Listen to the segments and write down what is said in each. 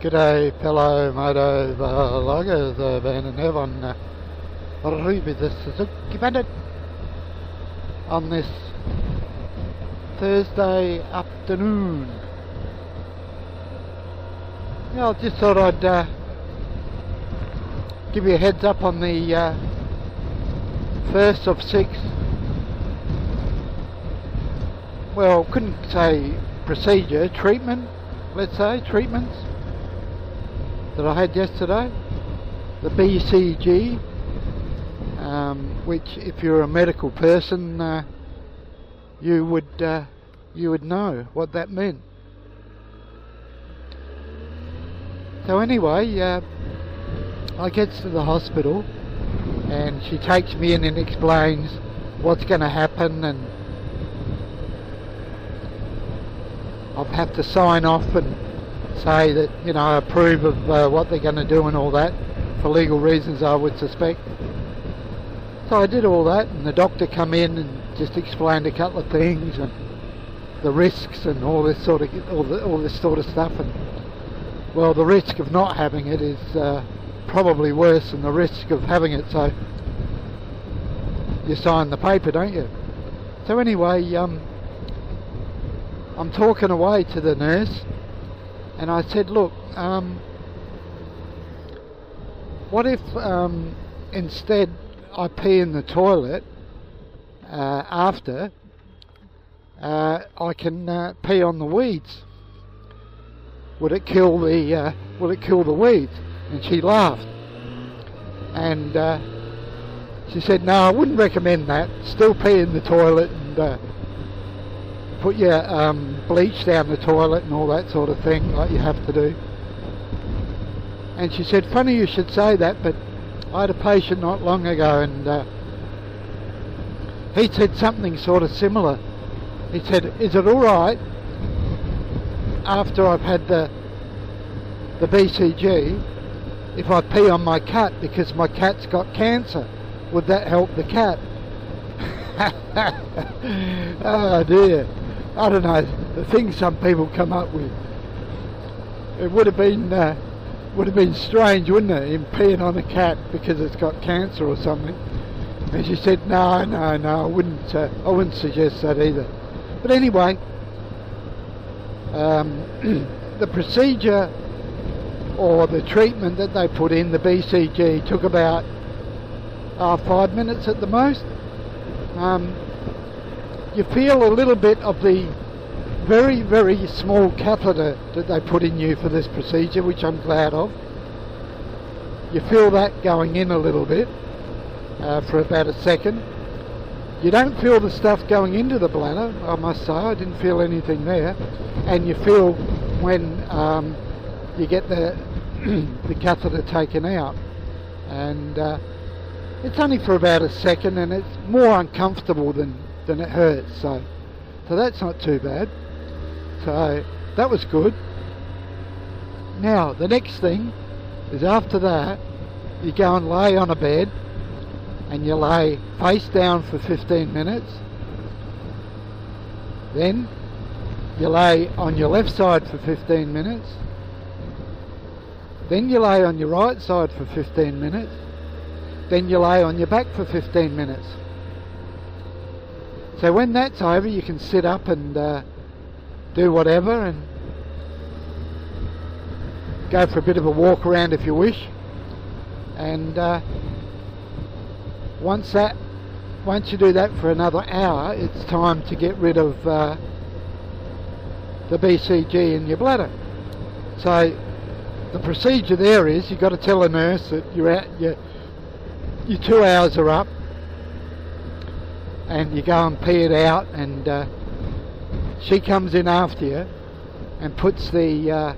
G'day fellow moto vloggers, Ben and Ev on Ruby the Suzuki Bandit on this Thursday afternoon. Yeah, I just thought I'd give you a heads up on the first of six, well, couldn't say procedure, treatment, let's say, treatments that I had yesterday. The BCG, which if you're a medical person, you would know what that meant. So anyway, I get to the hospital and she takes me in and explains what's going to happen, and I'll have to sign off and say that, you know, I approve of what they're going to do and all that, for legal reasons I would suspect. So I did all that, and the doctor come in and just explained a couple of things and the risks and all this sort of all this sort of stuff. And well, the risk of not having it is probably worse than the risk of having it, so you sign the paper, don't you? So anyway, I'm talking away to the nurse, and I said, look, what if instead I pee in the toilet after, I can pee on the weeds? Would it kill the weeds? And she laughed, and she said, no, I wouldn't recommend that. Still pee in the toilet and put your bleach down the toilet and all that sort of thing, like you have to do. And she said, funny you should say that, but I had a patient not long ago, and he said something sort of similar. He said, is it alright after I've had the BCG if I pee on my cat because my cat's got cancer? Would that help the cat? Oh dear. I don't know, the things some people come up with. It would have been strange, wouldn't it, him peeing on a cat because it's got cancer or something. And she said, no, I wouldn't suggest that either. But anyway, the procedure or the treatment that they put in, the BCG, took about 5 minutes at the most. You feel a little bit of the very, very small catheter that they put in you for this procedure, which I'm glad of. You feel that going in a little bit for about a second. You don't feel the stuff going into the bladder, I must say. I didn't feel anything there. And you feel when you get the catheter taken out. And it's only for about a second, and it's more uncomfortable than it hurts, so that's not too bad. So that was good. Now the next thing is, after that you go and lay on a bed, and you lay face down for 15 minutes. Then you lay on your left side for 15 minutes. Then you lay on your right side for 15 minutes. Then you lay on your back for 15 minutes. So when that's over, you can sit up and do whatever and go for a bit of a walk around if you wish. And once you do that for another hour, it's time to get rid of the BCG in your bladder. So the procedure there is, you've got to tell a nurse that you're out, your 2 hours are up, and you go and pee it out, and she comes in after you and puts the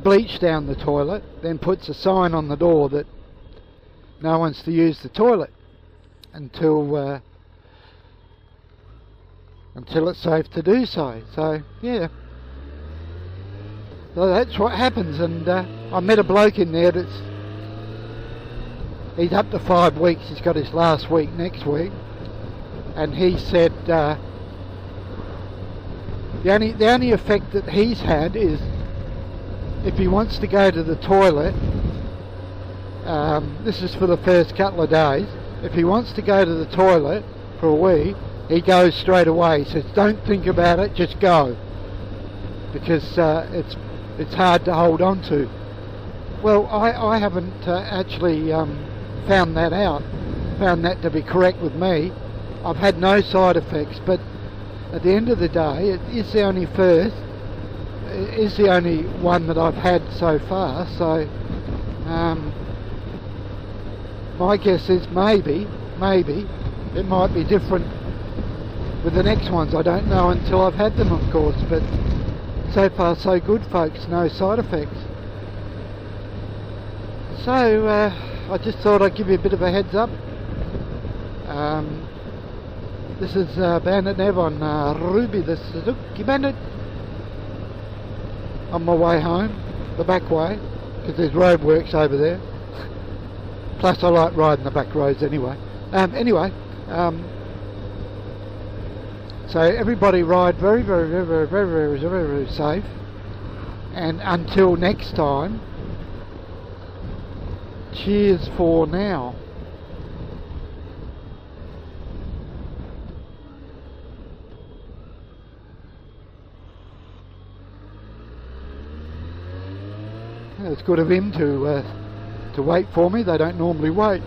bleach down the toilet, then puts a sign on the door that no one's to use the toilet until it's safe to do so. So yeah, so that's what happens. And I met a bloke in there he's up to 5 weeks. He's got his last week next week. And he said the only effect that he's had is if he wants to go to the toilet, this is for the first couple of days, if he wants to go to the toilet for a wee, he goes straight away. He says, don't think about it, just go, because it's hard to hold on to. Well, I haven't actually found that to be correct with me. I've had no side effects, but at the end of the day, it is the only one that I've had so far. So my guess is maybe it might be different with the next ones. I don't know until I've had them, of course, but so far so good, folks, no side effects. So I just thought I'd give you a bit of a heads up. This is Bandit Nev on Ruby the Suzuki Bandit, on my way home, the back way, because there's roadworks over there. Plus I like riding the back roads anyway. So everybody ride very, very, very, very, very, very, very, very safe. And until next time, cheers for now. It's good of him to wait for me. They don't normally wait.